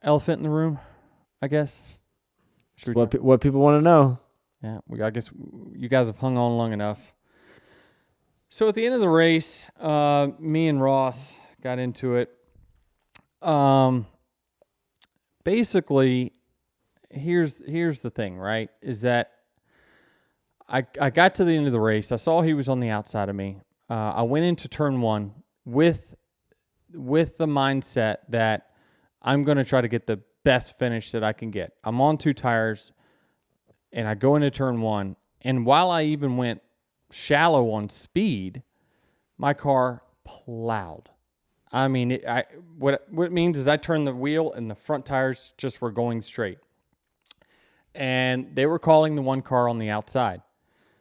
elephant in the room, I guess. What people want to know. Yeah, I guess you guys have hung on long enough. So at the end of the race, me and Ross got into it. Basically, here's the thing, right? Is that I got to the end of the race. I saw he was on the outside of me. I went into turn one with the mindset that I'm going to try to get the best finish that I can get. I'm on 2 tires, and I go into turn one. And while I even went shallow on speed, my car plowed. I mean, what it means is I turned the wheel and the front tires just were going straight. And they were calling the one car on the outside.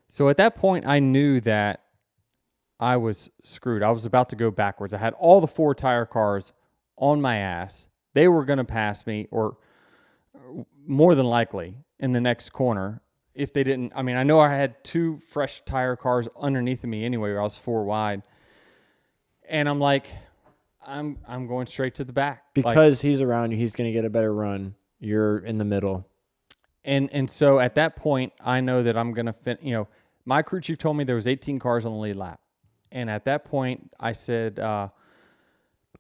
So at that point, I knew that I was screwed. I was about to go backwards. I had all the 4-tire cars on my ass. They were going to pass me, or more than likely in the next corner. If they didn't, I mean, I know I had 2 fresh tire cars underneath of me anyway, where I was 4 wide. And I'm like, I'm going straight to the back. Because he's around you, he's going to get a better run. You're in the middle. And so at that point, I know that I'm going to my crew chief told me there was 18 cars on the lead lap. And at that point, I said, all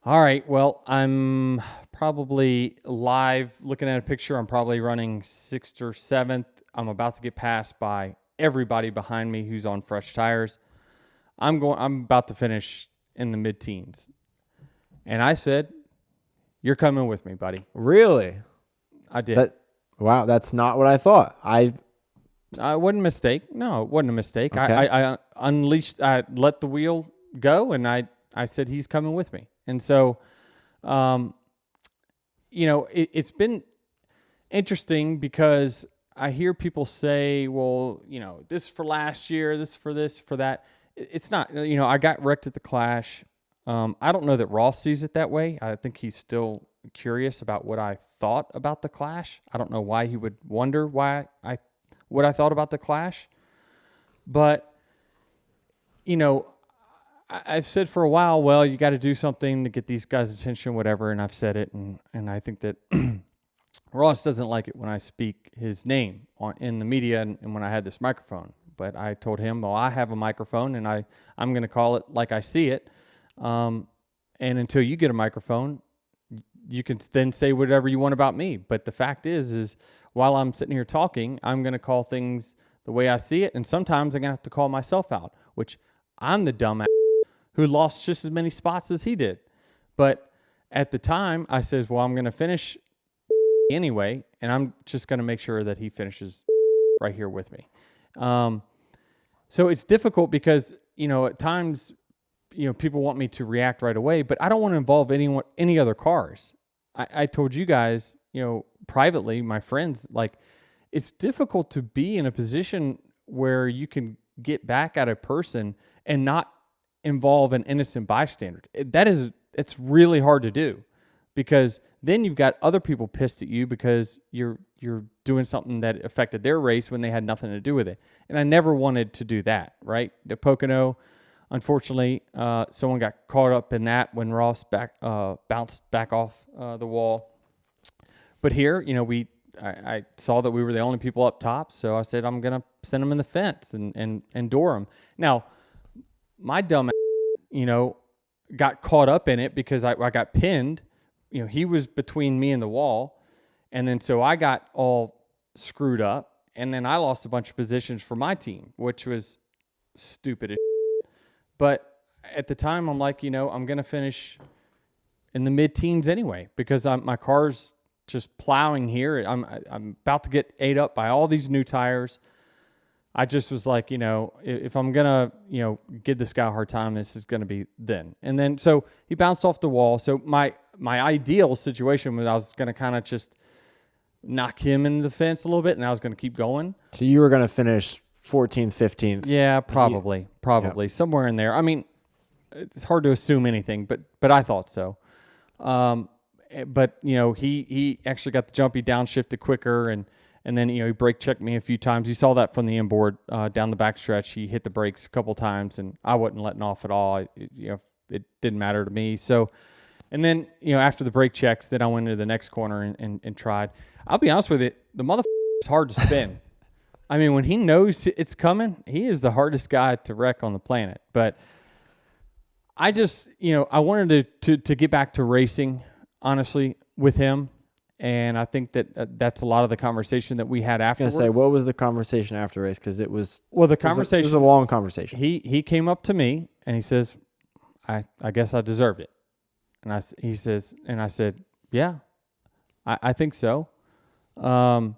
right, well, I'm probably live looking at a picture. I'm probably running 6th or 7th. I'm about to get passed by everybody behind me who's on fresh tires. I'm about to finish in the mid-teens. And I said, you're coming with me, buddy. Really? I did. Wow, that's not what I thought. It wasn't a mistake. No, it wasn't a mistake. Okay. I let the wheel go, and I said, he's coming with me. And so, it's been interesting because I hear people say, well, this is for last year, this is for this, for that. It's not, I got wrecked at the Clash. I don't know that Ross sees it that way. I think he's still curious about what I thought about the Clash. I don't know why he would wonder what I thought about the Clash. But, I've said for a while, well, you got to do something to get these guys' attention, whatever, and I've said it, and I think that Ross doesn't like it when I speak his name in the media and when I had this microphone. But I told him, well, I have a microphone, and I'm going to call it like I see it. And until you get a microphone, you can then say whatever you want about me. But the fact is while I'm sitting here talking, I'm going to call things the way I see it, and sometimes I'm going to have to call myself out, which I'm the dumbass who lost just as many spots as he did. But at the time, I says, well, I'm going to finish anyway, and I'm just going to make sure that he finishes right here with me. So it's difficult because, at times, people want me to react right away, but I don't want to involve any other cars. I told you guys, privately, my friends, like, it's difficult to be in a position where you can get back at a person and not involve an innocent bystander. It's really hard to do, because then you've got other people pissed at you because you're doing something that affected their race when they had nothing to do with it. And I never wanted to do that, right? The Pocono, unfortunately, someone got caught up in that when Ross bounced back off the wall. But here, I saw that we were the only people up top, so I said I'm going to send them in the fence and door them. Now, my dumb ass, got caught up in it because I got pinned. He was between me and the wall, and then so I got all screwed up, and then I lost a bunch of positions for my team, which was stupid as shit. But at the time, I'm like, I'm going to finish in the mid-teens anyway, because my car's just plowing here. I'm about to get ate up by all these new tires. I just was like, if I'm going to, give this guy a hard time, this is going to be then. And then, so he bounced off the wall. So my ideal situation was I was going to kind of just knock him into the fence a little bit, and I was going to keep going. So you were going to finish 14th, 15th. Yeah, probably. Yeah. Somewhere in there. I mean, it's hard to assume anything, but I thought so. But, he actually got the jump. He downshifted quicker, and then, he brake checked me a few times. You saw that from the inboard down the backstretch. He hit the brakes a couple times, and I wasn't letting off at all. It didn't matter to me. So And then, after the brake checks, then I went into the next corner and tried. I'll be honest with you, the motherfucker is hard to spin. I mean, when he knows it's coming, he is the hardest guy to wreck on the planet. But I just, I wanted to get back to racing, honestly, with him. And I think that that's a lot of the conversation that we had afterwards. I was going to say, what was the conversation after race? Because it was... Well, the conversation... It was a long conversation. He came up to me, and he says, I guess I deserved it. And I said, yeah, I think so. I'm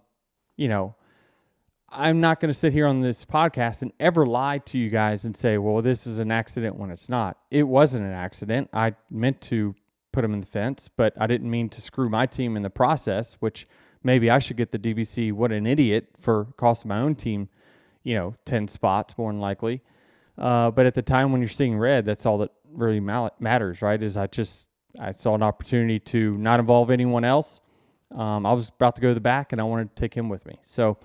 not going to sit here on this podcast and ever lie to you guys and say, well, this is an accident when it's not. It wasn't an accident. I meant to put him in the fence, but I didn't mean to screw my team in the process, which maybe I should get the DBC. What an idiot for costing my own team, 10 spots more than likely. But at the time when you're seeing red, that's all that really matters, right? Is I saw an opportunity to not involve anyone else. I was about to go to the back, and I wanted to take him with me. So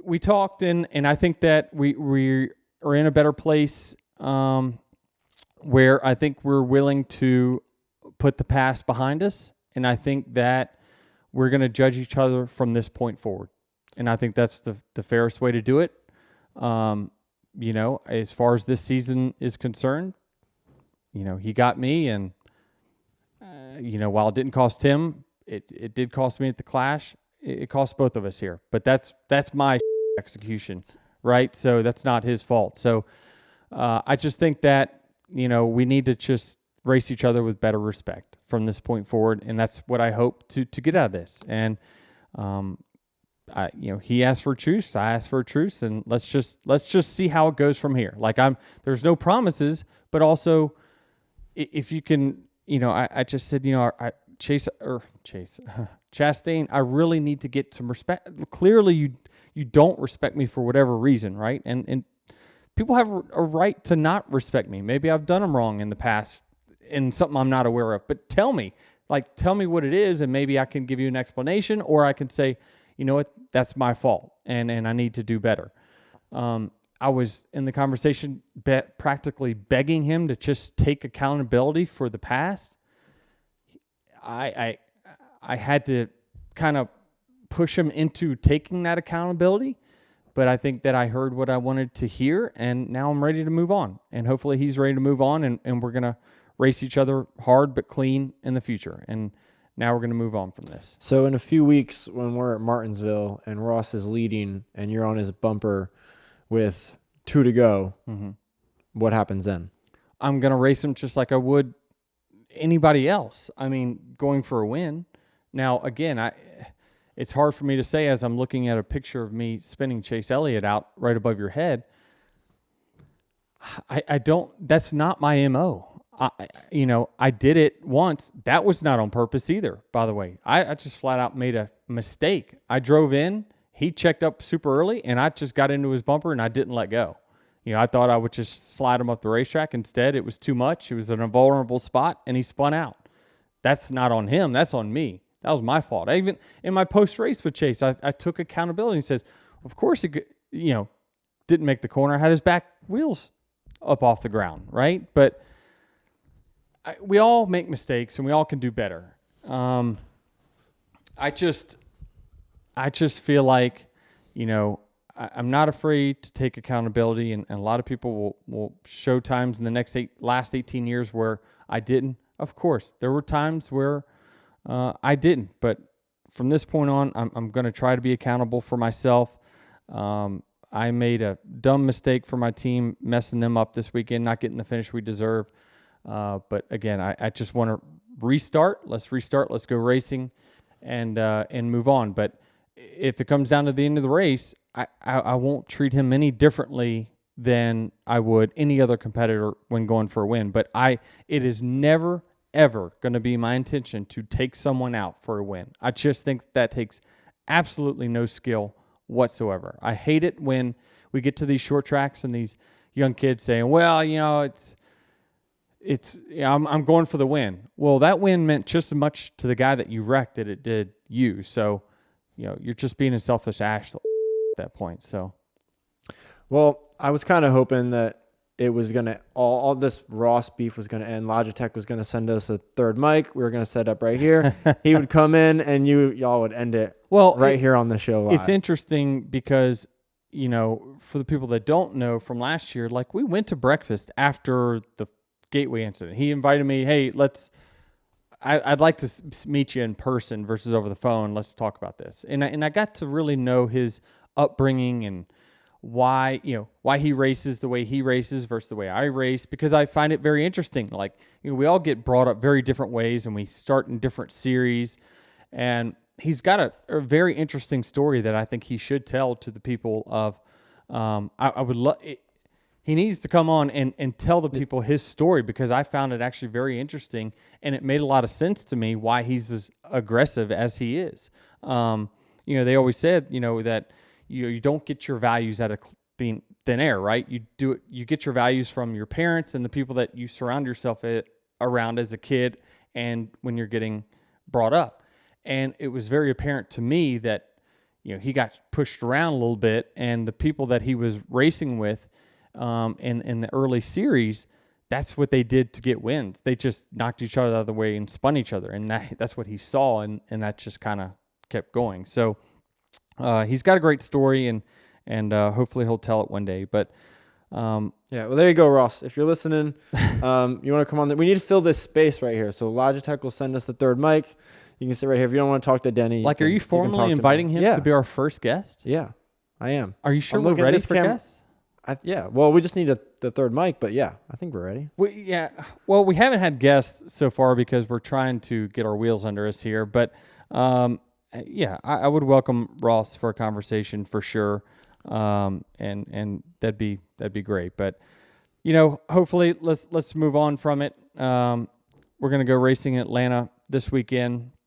we talked, and I think that we are in a better place where I think we're willing to put the past behind us, and I think that we're going to judge each other from this point forward. And I think that's the fairest way to do it. As far as this season is concerned, he got me, and while it didn't cost him, it did cost me at the Clash. It cost both of us here, but that's my execution, right? So that's not his fault. So I just think that we need to just race each other with better respect from this point forward, and that's what I hope to get out of this. And he asked for a truce, I asked for a truce, and let's just see how it goes from here. Like there's no promises, but also if you can, I just said, Chastain, I really need to get some respect. Clearly, you don't respect me for whatever reason, right? And people have a right to not respect me. Maybe I've done them wrong in the past in something I'm not aware of. But tell me what it is, and maybe I can give you an explanation, or I can say, you know what, that's my fault, and I need to do better. I was in the conversation practically begging him to just take accountability for the past. I had to kind of push him into taking that accountability, but I think that I heard what I wanted to hear, and now I'm ready to move on. And hopefully he's ready to move on, and we're going to race each other hard but clean in the future. And now we're going to move on from this. So in a few weeks when we're at Martinsville and Ross is leading and you're on his bumper with 2 to go, what happens then? I'm going to race him just like I would anybody else. I mean, going for a win. Now, again, it's hard for me to say as I'm looking at a picture of me spinning Chase Elliott out right above your head. I don't, that's not my MO. I did it once. That was not on purpose either, by the way. I just flat out made a mistake. I drove in, he checked up super early, and I just got into his bumper and I didn't let go. I thought I would just slide him up the racetrack. Instead, it was too much. It was an invulnerable spot, and he spun out. That's not on him. That's on me. That was my fault. Even in my post-race with Chase, I took accountability. He says, of course, he didn't make the corner, had his back wheels up off the ground, right? But we all make mistakes, and we all can do better. I just feel like, I'm not afraid to take accountability, and a lot of people will show times in the last 18 years where I didn't. Of course, there were times where I didn't, but from this point on, I'm going to try to be accountable for myself. I made a dumb mistake for my team, messing them up this weekend, not getting the finish we deserve. But again, I just want to restart. Let's restart. Let's go racing and move on. But if it comes down to the end of the race, I won't treat him any differently than I would any other competitor when going for a win. But it is never, ever going to be my intention to take someone out for a win. I just think that takes absolutely no skill whatsoever. I hate it when we get to these short tracks and these young kids saying, well, I'm going for the win. Well, that win meant just as much to the guy that you wrecked that it did you. So, you're just being a selfish ass at that point. So, well, I was kind of hoping that it was gonna all this Ross beef was gonna end. Logitech was gonna send us a third mic. We were gonna set up right here. He would come in, and y'all would end it here on the show live. It's interesting because, you know, for the people that don't know from last year, like we went to breakfast after the Gateway incident. He invited me, hey, I'd like to meet you in person versus over the phone. Let's talk about this. And I got to really know his upbringing and why he races the way he races versus the way I race, because I find it very interesting. Like, you know, we all get brought up very different ways and we start in different series, and he's got a very interesting story that I think he should tell to the people of, I would love, he needs to come on and tell the people his story, because I found it actually very interesting and it made a lot of sense to me why he's as aggressive as he is. You know, they always said, you know, that you don't get your values out of thin air, right? You get your values from your parents and the people that you surround yourself around as a kid and when you're getting brought up. And it was very apparent to me that, you know, he got pushed around a little bit, and the people that he was racing with in the early series, that's what they did to get wins. They just knocked each other out of the way and spun each other, and that's what he saw, and that just kind of kept going. So he's got a great story, and hopefully he'll tell it one day. But well, there you go, Ross. If you're listening, you want to come on. We need to fill this space right here. So Logitech will send us the third mic. You can sit right here. If you don't want to talk to Denny, are you formally inviting him to be our first guest? Yeah, I am. Are you sure we're ready for guests? Well, we just need the third mic, but yeah, I think we're ready. Well, we haven't had guests so far because we're trying to get our wheels under us here, but I would welcome Ross for a conversation for sure, and that'd be great. But you know, hopefully let's move on from it. We're gonna go racing in Atlanta this weekend.